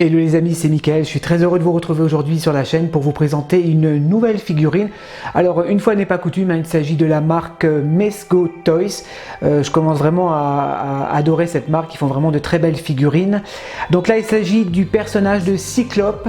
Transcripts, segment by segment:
Hello les amis, c'est Mickaël, je suis très heureux de vous retrouver aujourd'hui sur la chaîne pour vous présenter une nouvelle figurine. Alors une fois n'est pas coutume, il s'agit de la marque Mezco Toys. Je commence vraiment à adorer cette marque, ils font vraiment de très belles figurines. Donc là il s'agit du personnage de Cyclope.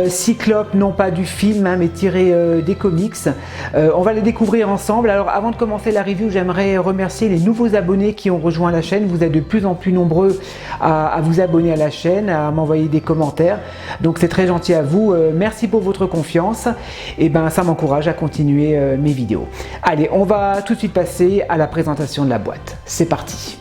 Cyclope non pas du film mais tiré des comics. On va les découvrir ensemble. Alors avant de commencer la review, j'aimerais remercier les nouveaux abonnés qui ont rejoint la chaîne. Vous êtes de plus en plus nombreux à vous abonner à la chaîne, à m'envoyer des commentaires, donc c'est très gentil à vous, merci pour votre confiance et ça m'encourage à continuer mes vidéos. Allez, on va tout de suite passer à la présentation de la boîte, c'est parti.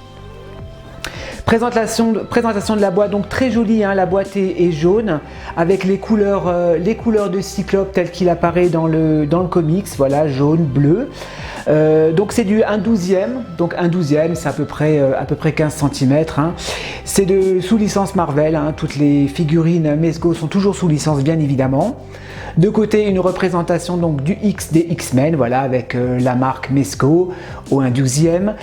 Présentation de la boîte, donc très jolie, hein, la boîte est jaune avec les couleurs de Cyclope tel qu'il apparaît dans le comics, voilà, jaune, bleu. Donc c'est du 1/12e, donc 1/12e c'est à peu près 15 cm, hein. C'est sous licence Marvel, hein. Toutes les figurines Mezco sont toujours sous licence bien évidemment. De côté une représentation donc du X des X-Men, voilà, avec la marque Mezco au 1/12e.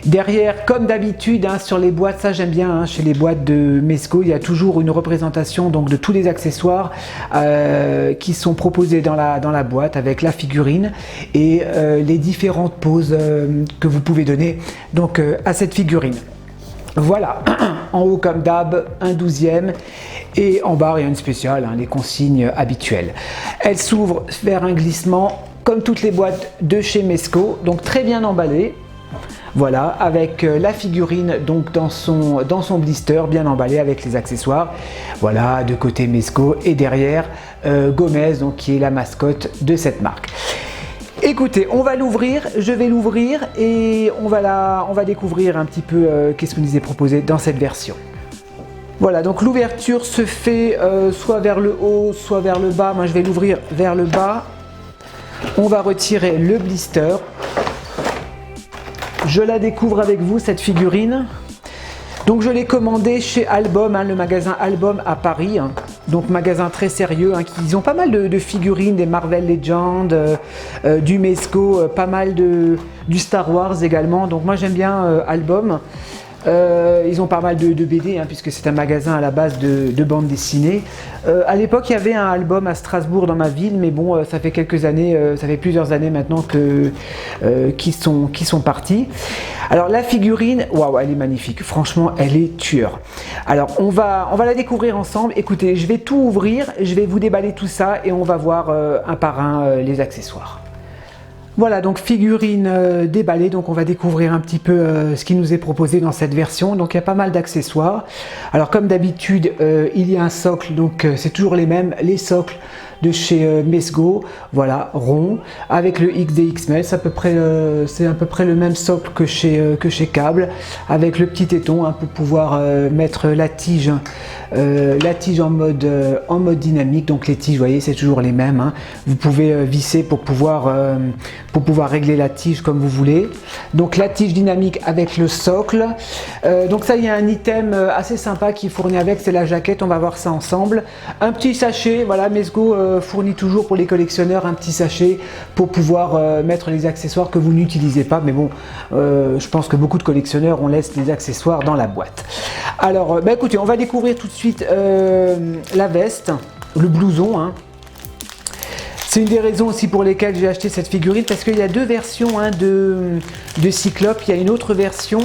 Derrière, comme d'habitude, hein, sur les boîtes, ça j'aime bien, hein, chez les boîtes de Mezco, il y a toujours une représentation donc de tous les accessoires qui sont proposés dans la boîte avec la figurine et les différentes poses que vous pouvez donner donc à cette figurine. Voilà, en haut comme d'hab, 1/12e et en bas rien de spécial, hein, les consignes habituelles. Elle s'ouvre vers un glissement comme toutes les boîtes de chez Mezco, donc très bien emballée. Voilà, avec la figurine donc dans son blister, bien emballé avec les accessoires. Voilà, de côté Mezco et derrière Gomez, donc qui est la mascotte de cette marque. Écoutez, on va l'ouvrir, je vais l'ouvrir et on va découvrir un petit peu qu'est-ce qu'on nous est proposé dans cette version. Voilà, donc l'ouverture se fait soit vers le haut, soit vers le bas. Moi je vais l'ouvrir vers le bas. On va retirer le blister. Je la découvre avec vous, cette figurine. Donc je l'ai commandée chez Album, hein, le magasin Album à Paris. Hein. Donc magasin très sérieux, hein, ils ont pas mal de figurines, des Marvel Legends, du Mezco, pas mal du Star Wars également. Donc moi j'aime bien Album. Ils ont pas mal de BD, hein, puisque c'est un magasin à la base de bande dessinée. À l'époque, il y avait un Album à Strasbourg dans ma ville, mais bon, ça fait quelques années, ça fait plusieurs années maintenant qu'ils sont partis. Alors la figurine, waouh, elle est magnifique. Franchement, elle est tueur. Alors on va la découvrir ensemble. Écoutez, je vais tout ouvrir, je vais vous déballer tout ça et on va voir un par un les accessoires. Voilà, donc figurine déballée, donc on va découvrir un petit peu ce qui nous est proposé dans cette version. Donc il y a pas mal d'accessoires. Alors comme d'habitude, il y a un socle, donc c'est toujours les mêmes, les socles de chez Mezco, voilà, rond, avec le X des X-Men, c'est à peu près le même socle que chez Cable, avec le petit téton, hein, pour pouvoir mettre la tige en mode dynamique. Donc les tiges, vous voyez, c'est toujours les mêmes, hein. Vous pouvez visser pour pouvoir régler la tige comme vous voulez. Donc la tige dynamique avec le socle. Donc ça, il y a un item assez sympa qui est fourni avec, c'est la jaquette, on va voir ça ensemble. Un petit sachet, voilà, Mezco fournit toujours pour les collectionneurs un petit sachet pour pouvoir mettre les accessoires que vous n'utilisez pas. Mais bon, je pense que beaucoup de collectionneurs, on laisse les accessoires dans la boîte. Alors, écoutez, on va découvrir tout de suite la veste, le blouson, hein. C'est une des raisons aussi pour lesquelles j'ai acheté cette figurine, parce qu'il y a deux versions, hein, de Cyclope. Il y a une autre version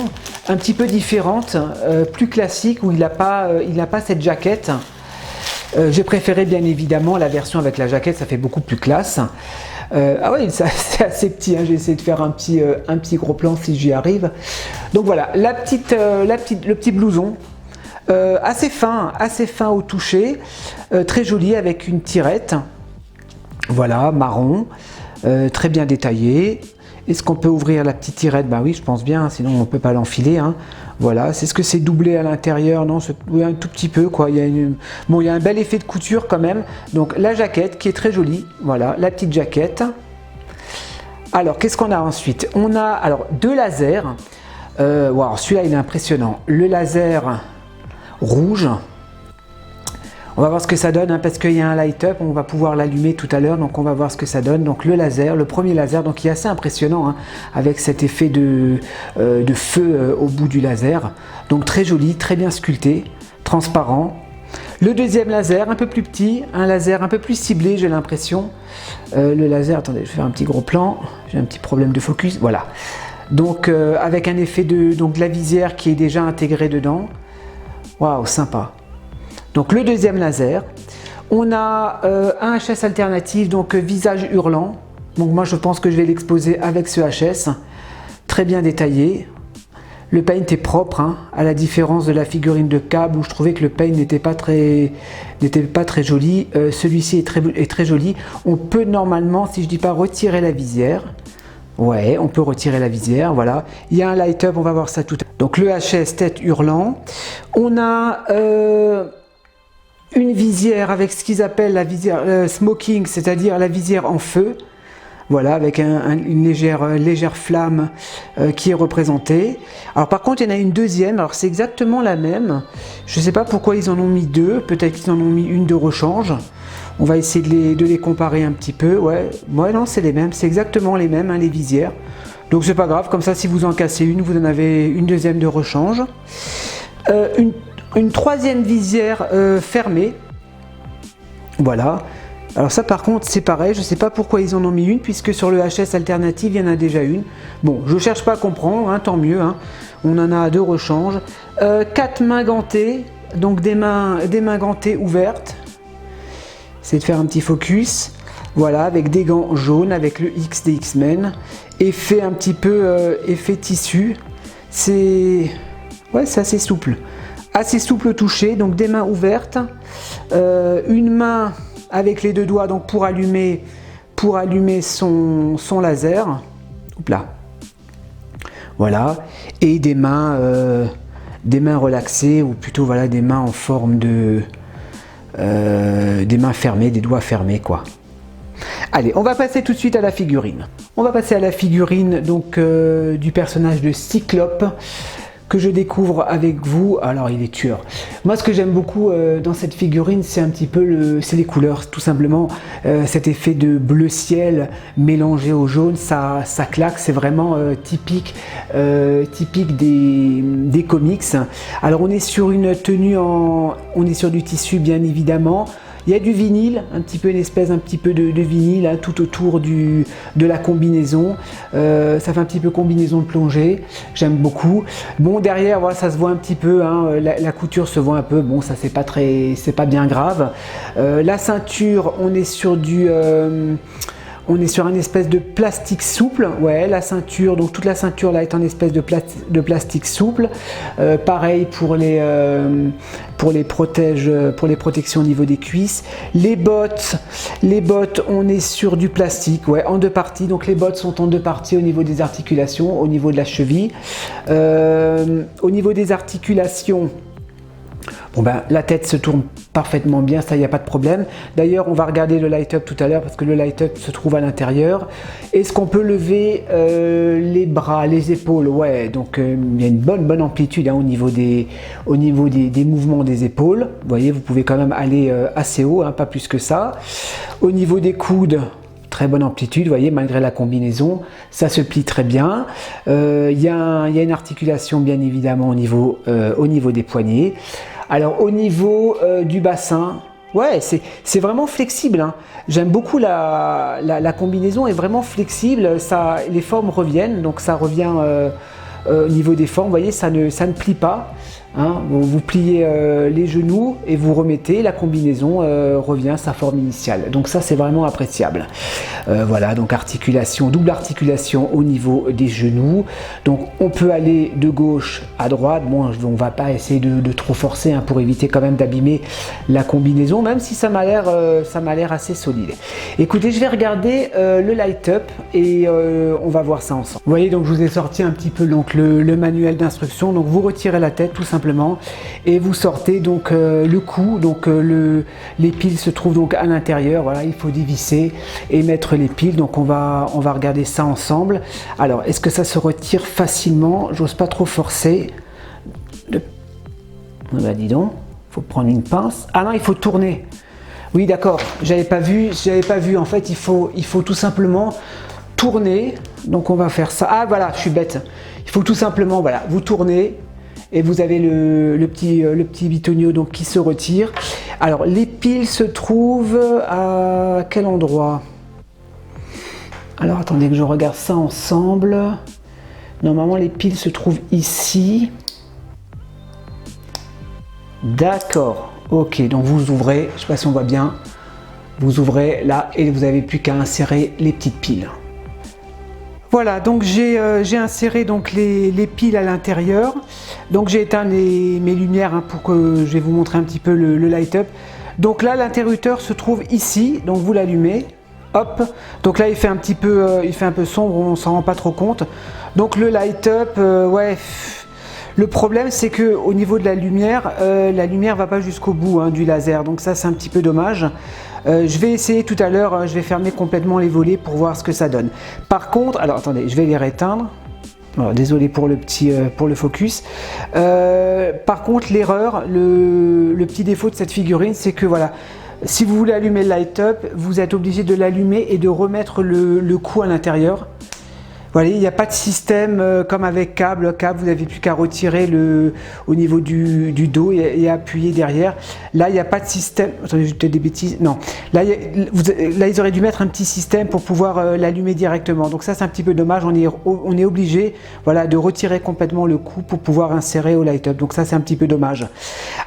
un petit peu différente, plus classique, où il n'a pas cette jaquette. J'ai préféré bien évidemment la version avec la jaquette, ça fait beaucoup plus classe. Ah oui, c'est assez petit, hein. J'ai essayé de faire un petit gros plan si j'y arrive. Donc voilà, le petit blouson. Assez fin au toucher, très joli avec une tirette. Voilà, marron, très bien détaillé. Est-ce qu'on peut ouvrir la petite tirette? Bah oui, je pense bien, sinon on ne peut pas l'enfiler, hein. Voilà, c'est ce que c'est doublé à l'intérieur, non, oui, un tout petit peu, quoi. Il y a un bel effet de couture quand même. Donc la jaquette qui est très jolie, voilà, la petite jaquette. Alors, qu'est-ce qu'on a ensuite? On a alors deux lasers. Wow, celui-là il est impressionnant. Le laser rouge. On va voir ce que ça donne, hein, parce qu'il y a un light-up, on va pouvoir l'allumer tout à l'heure, donc on va voir ce que ça donne. Donc le laser, le premier laser, donc il est assez impressionnant, hein, avec cet effet de feu au bout du laser. Donc très joli, très bien sculpté, transparent. Le deuxième laser, un peu plus petit, un laser un peu plus ciblé, j'ai l'impression. Le laser, attendez, je vais faire un petit gros plan, j'ai un petit problème de focus, voilà. Donc avec un effet de la visière qui est déjà intégré dedans. Waouh, sympa. Donc le deuxième laser. On a un HS alternatif, donc visage hurlant. Donc moi je pense que je vais l'exposer avec ce HS. Très bien détaillé. Le paint est propre, hein, à la différence de la figurine de Cab où je trouvais que le paint n'était pas très joli. Celui-ci est très joli. On peut normalement, si je dis pas retirer la visière. Ouais, on peut retirer la visière, voilà. Il y a un light up, on va voir ça tout à l'heure. Donc le HS tête hurlant. On a une visière avec ce qu'ils appellent la visière smoking, c'est-à-dire la visière en feu. Voilà, avec une légère flamme qui est représentée. Alors par contre, il y en a une deuxième, alors c'est exactement la même. Je ne sais pas pourquoi ils en ont mis deux, peut-être qu'ils en ont mis une de rechange. On va essayer de les comparer un petit peu. Ouais, non, c'est les mêmes, c'est exactement les mêmes, hein, les visières. Donc c'est pas grave, comme ça si vous en cassez une, vous en avez une deuxième de rechange. Une troisième visière fermée. Voilà. Alors ça par contre c'est pareil, je ne sais pas pourquoi ils en ont mis une puisque sur le HS alternative il y en a déjà une. Bon, je ne cherche pas à comprendre, hein, tant mieux, hein. On en a deux rechanges. 4 mains gantées, donc des mains gantées ouvertes. C'est de faire un petit focus. Voilà, avec des gants jaunes, avec le X des X-Men. Effet un petit peu effet tissu. C'est assez souple. Assez souple au toucher, donc des mains ouvertes. Une main avec les deux doigts donc pour allumer son laser. Oups là. Voilà. Et des mains relaxées, ou plutôt voilà, des mains en forme de des mains fermées, des doigts fermés quoi. Allez, on va passer tout de suite à la figurine. On va passer à la figurine donc du personnage de Cyclope que je découvre avec vous. Alors il est tueur. Moi ce que j'aime beaucoup dans cette figurine, c'est un petit peu c'est les couleurs, tout simplement. Cet effet de bleu ciel mélangé au jaune, ça claque, c'est vraiment typique des comics. Alors on est sur une tenue on est sur du tissu bien évidemment. Il y a du vinyle, un petit peu de vinyle hein, tout autour de la combinaison. Ça fait un petit peu combinaison de plongée. J'aime beaucoup. Bon, derrière, voilà, ça se voit un petit peu. Hein, la couture se voit un peu. Bon, ça c'est pas bien grave. La ceinture, on est sur un espèce de plastique souple, ouais, la ceinture, donc toute la ceinture là est en espèce de plastique souple. Pareil pour les protections au niveau des cuisses. Les bottes, on est sur du plastique, ouais, en deux parties. Donc les bottes sont en deux parties au niveau des articulations, au niveau de la cheville. Au niveau des articulations, bon ben, la tête se tourne parfaitement bien, ça il n'y a pas de problème. D'ailleurs on va regarder le light up tout à l'heure parce que le light up se trouve à l'intérieur. Est-ce qu'on peut lever les bras, les épaules? Ouais, donc il y a une bonne amplitude hein, au niveau des mouvements des épaules. Vous voyez, vous pouvez quand même aller assez haut, hein, pas plus que ça. Au niveau des coudes, très bonne amplitude, vous voyez, malgré la combinaison, ça se plie très bien. Il y a une articulation bien évidemment au niveau des poignets. Alors au niveau du bassin, ouais, c'est vraiment flexible. Hein. J'aime beaucoup la combinaison est vraiment flexible. Les formes reviennent, donc ça revient au niveau des formes. Vous voyez, ça ne plie pas. Hein, vous pliez les genoux et vous remettez, la combinaison revient à sa forme initiale. Donc ça c'est vraiment appréciable. Voilà, donc double articulation au niveau des genoux. Donc on peut aller de gauche à droite. Bon, on va pas essayer de trop forcer hein, pour éviter quand même d'abîmer la combinaison, même si ça m'a l'air assez solide. Écoutez, je vais regarder le light up et on va voir ça ensemble. Vous voyez, donc je vous ai sorti un petit peu donc le manuel d'instruction. Donc vous retirez la tête tout simplement et vous sortez donc le cou, donc les piles se trouvent donc à l'intérieur. Voilà, il faut dévisser et mettre les piles. Donc on va regarder ça ensemble. Alors est-ce que ça se retire facilement? J'ose pas trop forcer. Bah dis donc, faut prendre une pince. Ah non, il faut tourner. Oui d'accord, j'avais pas vu. En fait il faut tout simplement tourner. Donc on va faire ça. Ah voilà, je suis bête. Il faut tout simplement, voilà, vous tournez et vous avez le petit bitonio donc qui se retire. Alors les piles se trouvent à quel endroit? Alors attendez que je regarde ça ensemble. Normalement les piles se trouvent ici. D'accord, ok, donc vous ouvrez, je ne sais pas si on voit bien, vous ouvrez là et vous n'avez plus qu'à insérer les petites piles. Voilà, donc j'ai inséré donc les piles à l'intérieur. Donc j'ai éteint mes lumières hein, pour que je vais vous montrer un petit peu le light-up. Donc là l'interrupteur se trouve ici, donc vous l'allumez, hop. Donc là il fait un peu sombre, on s'en rend pas trop compte. Donc le light-up, ouais. Le problème c'est que au niveau de la lumière va pas jusqu'au bout hein, du laser, donc ça c'est un petit peu dommage. Je vais essayer tout à l'heure, je vais fermer complètement les volets pour voir ce que ça donne. Par contre, alors attendez, je vais les rééteindre. Alors, désolé pour le focus. Par contre, l'erreur, le petit défaut de cette figurine, c'est que voilà, si vous voulez allumer le light-up, vous êtes obligé de l'allumer et de remettre le cou à l'intérieur. Voilà, il n'y a pas de système comme avec câble, vous n'avez plus qu'à retirer au niveau du dos et appuyer derrière. Là, il n'y a pas de système. Attendez, j'ai peut-être des bêtises. Non. Là, ils auraient dû mettre un petit système pour pouvoir l'allumer directement. Donc ça, c'est un petit peu dommage. On est obligé, voilà, de retirer complètement le cou pour pouvoir insérer au light-up. Donc ça, c'est un petit peu dommage.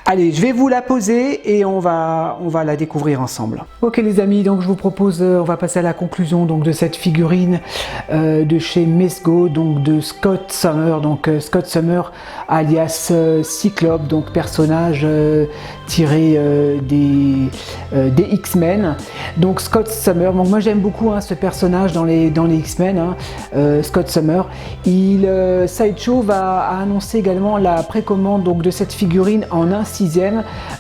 Allez, je vais vous la poser et on va la découvrir ensemble. Ok les amis, donc je vous propose, on va passer à la conclusion donc de cette figurine de chez Mezco, donc de Scott Summer, donc Scott Summer alias Cyclope, donc personnage tiré des X-Men. Donc Scott Summer, donc moi j'aime beaucoup hein, ce personnage dans les X-Men, hein, Scott Summer. Sideshow a annoncé également la précommande donc de cette figurine en 1/6.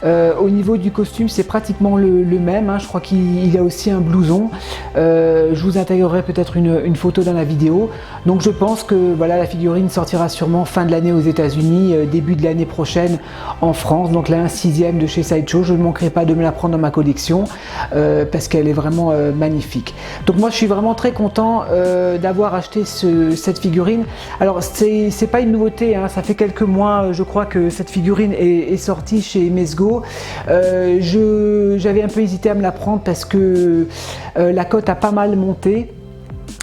Au niveau du costume, c'est pratiquement le même. Hein, je crois qu'il a aussi un blouson. Je vous intégrerai peut-être une photo dans la vidéo. Donc je pense que voilà, la figurine sortira sûrement fin de l'année aux États-Unis, début de l'année prochaine en France. Donc la 1/6 de chez Sideshow, je ne manquerai pas de me la prendre dans ma collection parce qu'elle est vraiment magnifique. Donc moi je suis vraiment très content d'avoir acheté cette figurine. Alors c'est pas une nouveauté, hein, ça fait quelques mois je crois que cette figurine est sortie chez Mezco. J'avais un peu hésité à me la prendre parce que la cote a pas mal monté.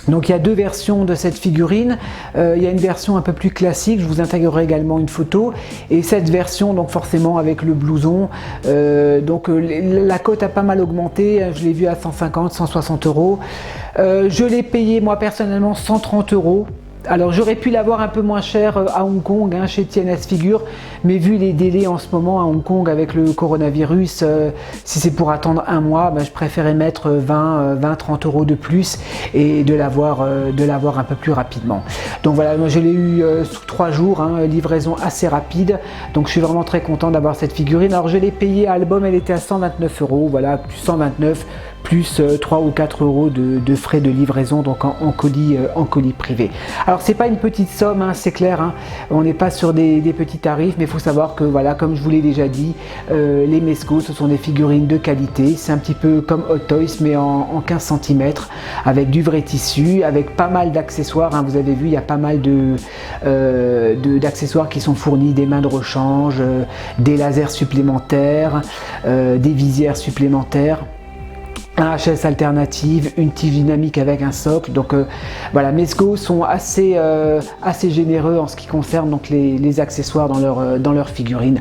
Donc il y a deux versions de cette figurine, il y a une version un peu plus classique, je vous intégrerai également une photo, et cette version donc forcément avec le blouson, donc la cote a pas mal augmenté, je l'ai vu à 150, 160 euros, je l'ai payé moi personnellement 130 euros. Alors j'aurais pu l'avoir un peu moins cher à Hong Kong, hein, chez TNS Figure, mais vu les délais en ce moment à Hong Kong avec le coronavirus, si c'est pour attendre un mois, je préférais mettre 20-30 euros de plus et de l'avoir un peu plus rapidement. Donc voilà, moi je l'ai eu sous 3 jours, hein, livraison assez rapide, donc je suis vraiment très content d'avoir cette figurine. Alors je l'ai payé à Album, elle était à 129 euros, voilà, plus 129 plus 3 ou 4 euros de frais de livraison, donc en colis privé. Alors c'est pas une petite somme, hein, c'est clair, hein, on n'est pas sur des petits tarifs, mais il faut savoir que voilà, comme je vous l'ai déjà dit, les Mezco ce sont des figurines de qualité, c'est un petit peu comme Hot Toys mais en 15 cm, avec du vrai tissu, avec pas mal d'accessoires, hein, vous avez vu il y a pas mal d'accessoires qui sont fournis, des mains de rechange, des lasers supplémentaires, des visières supplémentaires, un HS alternative, une tige dynamique avec un socle. Donc voilà, Mezco sont assez généreux en ce qui concerne donc les accessoires dans leur figurines.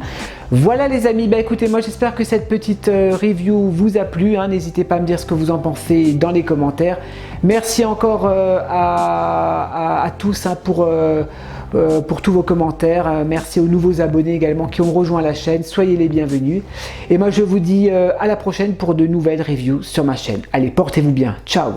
Voilà les amis, écoutez, moi j'espère que cette petite review vous a plu, hein. N'hésitez pas à me dire ce que vous en pensez dans les commentaires. Merci encore à tous, hein, pour tous vos commentaires. Merci aux nouveaux abonnés également qui ont rejoint la chaîne, soyez les bienvenus. Et moi je vous dis à la prochaine pour de nouvelles reviews sur ma chaîne. Allez, portez-vous bien, ciao!